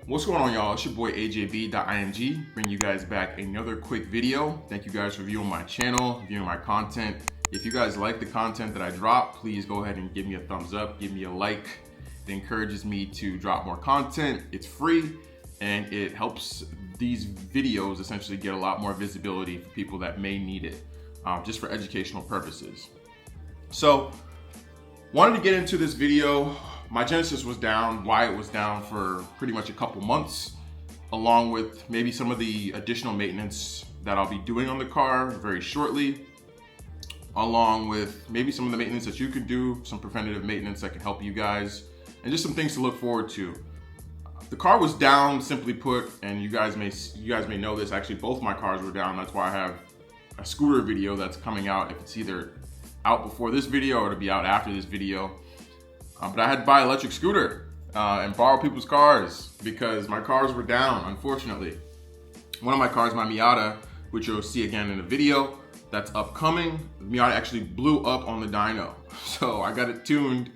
What's going on, y'all? It's your boy AJB.img, bringing you guys back another quick video. Thank you guys for viewing my channel, viewing my content. If you guys like the content that I drop, please go ahead and give me a thumbs up, give me a like. It encourages me to drop more content. It's free and it helps these videos essentially get a lot more visibility for people that may need it, just for educational purposes. So, wanted to get into this video. My Genesis was down, why it was down for pretty much a couple months, along with maybe some of the additional maintenance that I'll be doing on the car very shortly, along with maybe some of the maintenance that you could do, some preventative maintenance that can help you guys, and just some things to look forward to. The car was down, simply put, and you guys may know this. Actually, both my cars were down. That's why I have a scooter video that's coming out. If it's either out before this video or it'll be out after this video. But I had to buy an electric scooter and borrow people's cars because my cars were down, unfortunately. One of my cars, my Miata, which you'll see again in the video that's upcoming, the Miata actually blew up on the dyno. So I got it tuned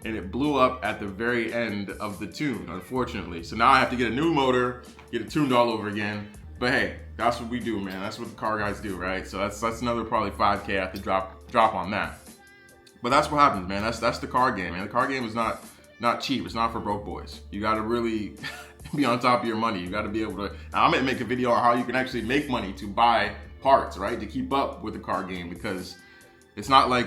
and it blew up at the very end of the tune, unfortunately. So now I have to get a new motor, get it tuned all over again. But hey, that's what we do, man. That's what the car guys do, right? So that's another probably 5K I have to drop on that. But that's what happens, man. That's the car game, man. The car game is not cheap. It's not for broke boys. You got to really be on top of your money. You got to be able to. I'm gonna make a video on how you can actually make money to buy parts, right, to keep up with the car game, because it's not like,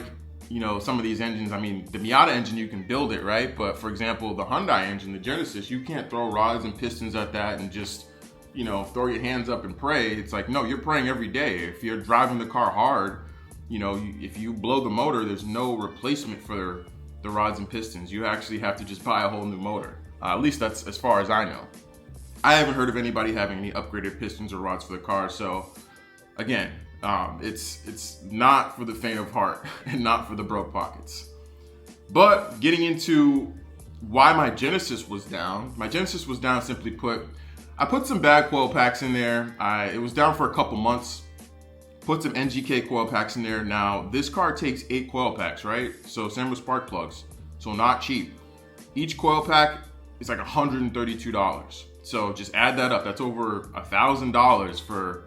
you know, some of these engines. I mean, the Miata engine, you can build it, right? But for example, the Hyundai engine, the Genesis, you can't throw rods and pistons at that and just, you know, throw your hands up and pray. It's like, no, you're praying every day. If you're driving the car hard, you know, if you blow the motor, there's no replacement for the rods and pistons. You actually have to just buy a whole new motor. At least that's as far as I know. I haven't heard of anybody having any upgraded pistons or rods for the car. So again, it's not for the faint of heart and not for the broke pockets. But getting into why my Genesis was down. My Genesis was down, simply put, I put some bad coil packs in there. It was down for a couple months. Put some NGK coil packs in there. Now, this car takes 8 coil packs, right? So same with spark plugs. So not cheap. Each coil pack is like $132. So just add that up. That's over $1,000 for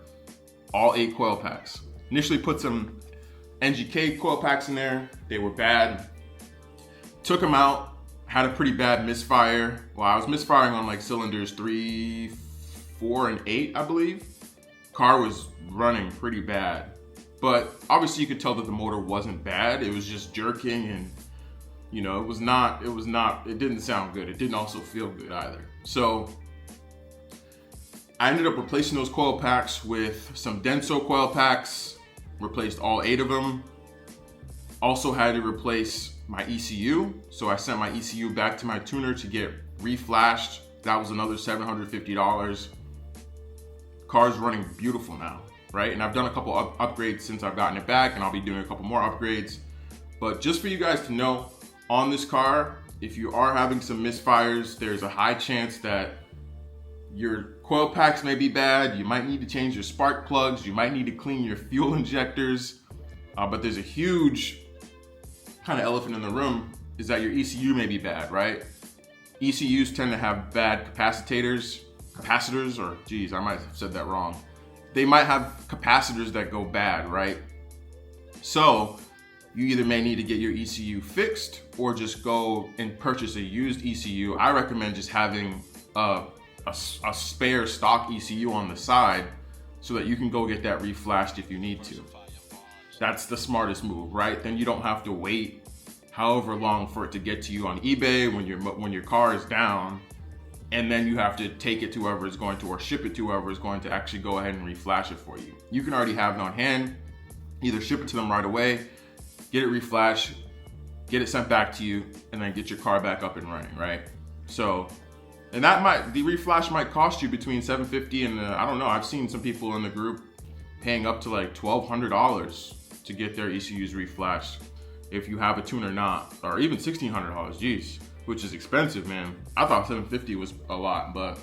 all 8 coil packs. Initially put some NGK coil packs in there. They were bad. Took them out. Had a pretty bad misfire. Well, I was misfiring on like cylinders 3, 4, and 8, I believe. Car was running pretty bad, but obviously you could tell that the motor wasn't bad. It was just jerking, and you know, it didn't sound good. It didn't also feel good either. So I ended up replacing those coil packs with some Denso coil packs, replaced all 8 of them. Also had to replace my ECU. So I sent my ECU back to my tuner to get reflashed. That was another $750. Car's running beautiful now, right? And I've done a couple upgrades since I've gotten it back, and I'll be doing a couple more upgrades. But just for you guys to know, on this car, if you are having some misfires, there's a high chance that your coil packs may be bad. You might need to change your spark plugs. You might need to clean your fuel injectors. But there's a huge kind of elephant in the room, is that your ECU may be bad, right? ECUs tend to have bad capacitors, or geez, I might have said that wrong. They might have capacitors that go bad, right? So you either may need to get your ECU fixed or just go and purchase a used ECU. I recommend just having a spare stock ECU on the side so that you can go get that reflashed if you need to. That's the smartest move, right? Then you don't have to wait however long for it to get to you on eBay when your car is down, and then you have to take it to whoever is going to, or ship it to whoever is going to actually go ahead and reflash it for you. You can already have it on hand, either ship it to them right away, get it reflashed, get it sent back to you, and then get your car back up and running, right? So, and the reflash might cost you between $750 and I don't know, I've seen some people in the group paying up to like $1,200 to get their ECUs reflashed if you have a tuner not, or even $1,600, geez. Which is expensive, man. I thought $750 was a lot, but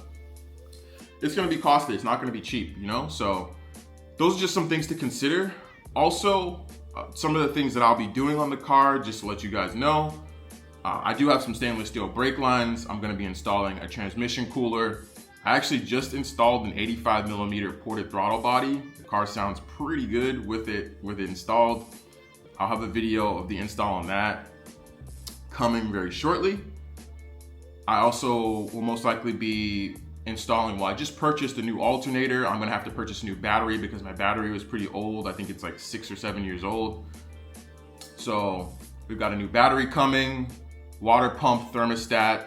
it's gonna be costly. It's not gonna be cheap, you know? So those are just some things to consider. Also, some of the things that I'll be doing on the car, just to let you guys know. I do have some stainless steel brake lines. I'm gonna be installing a transmission cooler I actually just installed an 85mm ported throttle body. The car sounds pretty good with it installed. I'll have a video of the install on that coming very shortly. I also will most likely be installing, well, I just purchased a new alternator. I'm gonna have to purchase a new battery because my battery was pretty old. I think it's like 6 or 7 years old. So we've got a new battery coming, water pump thermostat.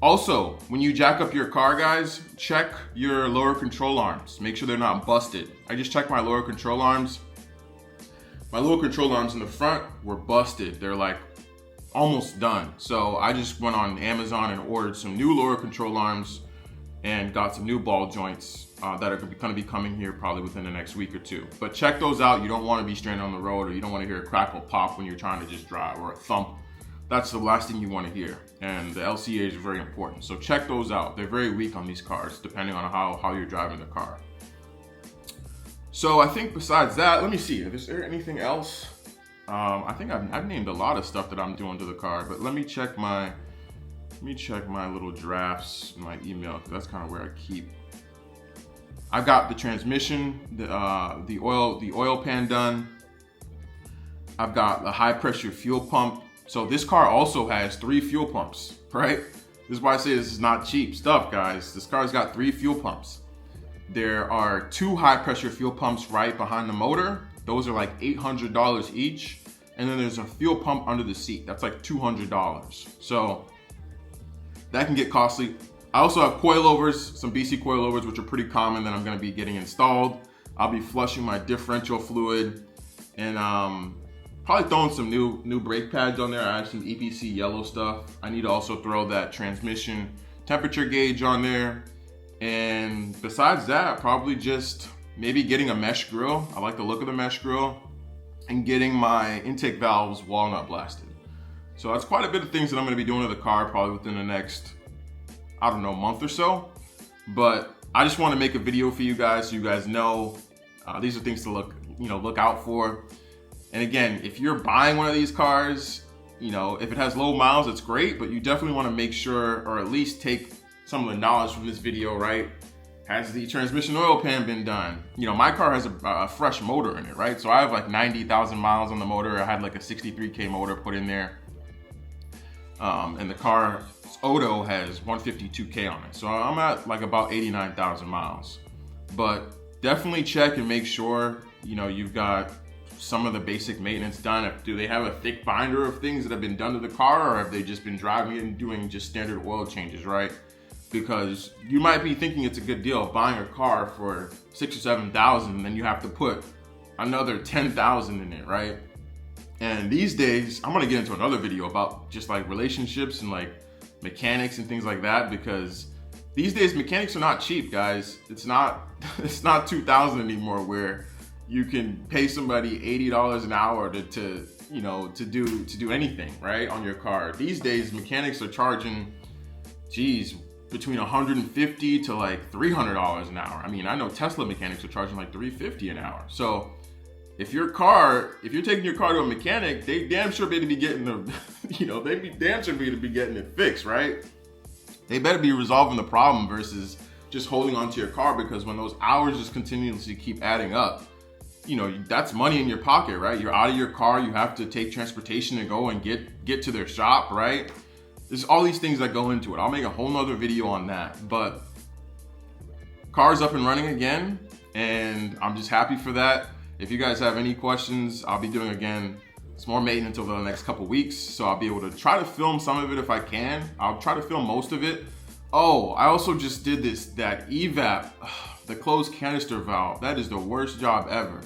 Also, when you jack up your car, guys, check your lower control arms. Make sure they're not busted. I just checked my lower control arms. My lower control arms in the front were busted. They're like almost done. So I just went on Amazon and ordered some new lower control arms and got some new ball joints that are gonna be coming here probably within the next week or two. But check those out. You don't wanna be stranded on the road, or you don't wanna hear a crackle pop when you're trying to just drive, or a thump. That's the last thing you wanna hear. And the LCAs are very important. So check those out. They're very weak on these cars, depending on how you're driving the car. So I think besides that, let me see, is there anything else? I think I've named a lot of stuff that I'm doing to the car, but let me check my little drafts in my email, because that's kind of where I keep. I've got the transmission, the oil pan done. I've got the high pressure fuel pump. So this car also has 3 fuel pumps, right? This is why I say this is not cheap stuff, guys. This car's got 3 fuel pumps. There are 2 high pressure fuel pumps right behind the motor. Those are like $800 each. And then there's a fuel pump under the seat. That's like $200. So that can get costly. I also have coilovers, some BC coilovers, which are pretty common that I'm gonna be getting installed. I'll be flushing my differential fluid and probably throwing some new brake pads on there. I have some EPC yellow stuff. I need to also throw that transmission temperature gauge on there. And besides that, probably just maybe getting a mesh grill. I like the look of the mesh grill, and getting my intake valves walnut blasted. So that's quite a bit of things that I'm gonna be doing to the car probably within the next, I don't know, month or so. But I just wanna make a video for you guys so you guys know these are things to look out for. And again, if you're buying one of these cars, if it has low miles, it's great, but you definitely wanna make sure, or at least take some of the knowledge from this video, right? Has the transmission oil pan been done? My car has a fresh motor in it, right? So I have like 90,000 miles on the motor. I had like a 63K motor put in there. And the car's Odo has 152K on it. So I'm at like about 89,000 miles. But definitely check and make sure, you've got some of the basic maintenance done. Do they have a thick binder of things that have been done to the car, or have they just been driving it and doing just standard oil changes, right? Because you might be thinking it's a good deal buying a car for 6,000 or 7,000, and then you have to put another 10,000 in it, right? And these days, I'm gonna get into another video about just like relationships and like mechanics and things like that, because these days mechanics are not cheap, guys. It's not 2000 anymore where you can pay somebody $80 an hour to do anything, right, on your car. These days mechanics are charging, between $150 to like $300 an hour. I mean, I know Tesla mechanics are charging like $350 an hour. So if you're taking your car to a mechanic, they damn sure better be getting be getting it fixed, right? They better be resolving the problem versus just holding onto your car, because when those hours just continuously keep adding up, that's money in your pocket, right? You're out of your car, you have to take transportation to go and get to their shop, right? There's all these things that go into it. I'll make a whole nother video on that. But car's up and running again, and I'm just happy for that. If you guys have any questions, I'll be doing again some more maintenance over the next couple weeks. So I'll be able to try to film some of it if I can. I'll try to film most of it. Oh, I also just did that evap, the closed canister valve. That is the worst job ever.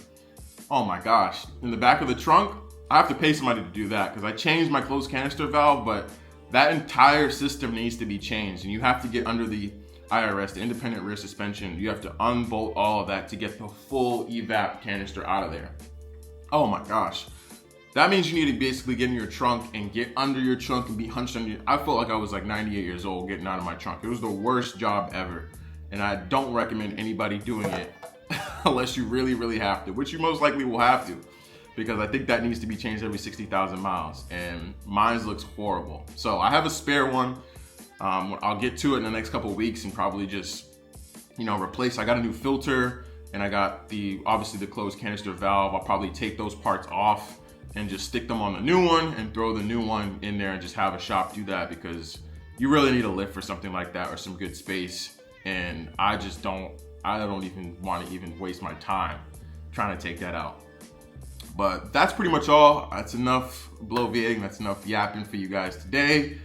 Oh my gosh. In the back of the trunk, I have to pay somebody to do that because I changed my closed canister valve, but that entire system needs to be changed, and you have to get under the IRS, the independent rear suspension. You have to unbolt all of that to get the full evap canister out of there. Oh my gosh. That means you need to basically get in your trunk and get under your trunk and be hunched under. I felt like I was like 98 years old getting out of my trunk. It was the worst job ever. And I don't recommend anybody doing it unless you really, really have to, which you most likely will have to, because I think that needs to be changed every 60,000 miles, and mine looks horrible. So I have a spare one. I'll get to it in the next couple of weeks and probably just, you know, replace. I got a new filter and I got obviously the closed canister valve. I'll probably take those parts off and just stick them on the new one and throw the new one in there and just have a shop do that, because you really need a lift for something like that or some good space. And I don't even want to even waste my time trying to take that out. But that's pretty much all. That's enough bloviating, that's enough yapping for you guys today.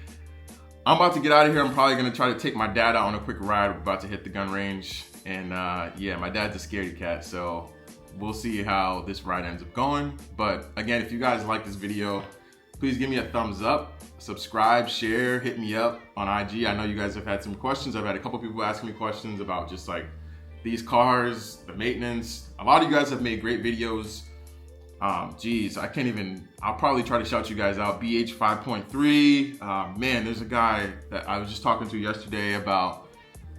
I'm about to get out of here. I'm probably gonna try to take my dad out on a quick ride. We're about to hit the gun range. And yeah, my dad's a scaredy cat, so we'll see how this ride ends up going. But again, if you guys like this video, please give me a thumbs up, subscribe, share, hit me up on IG. I know you guys have had some questions. I've had a couple people asking me questions about just like these cars, the maintenance. A lot of you guys have made great videos. Geez, I'll probably try to shout you guys out. BH 5.3. Man, there's a guy that I was just talking to yesterday about,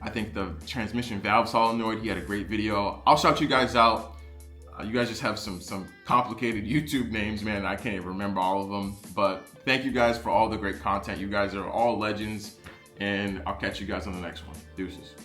I think, the transmission valve solenoid. He had a great video. I'll shout you guys out. You guys just have some complicated YouTube names, man. I can't even remember all of them. But thank you guys for all the great content. You guys are all legends, and I'll catch you guys on the next one. Deuces.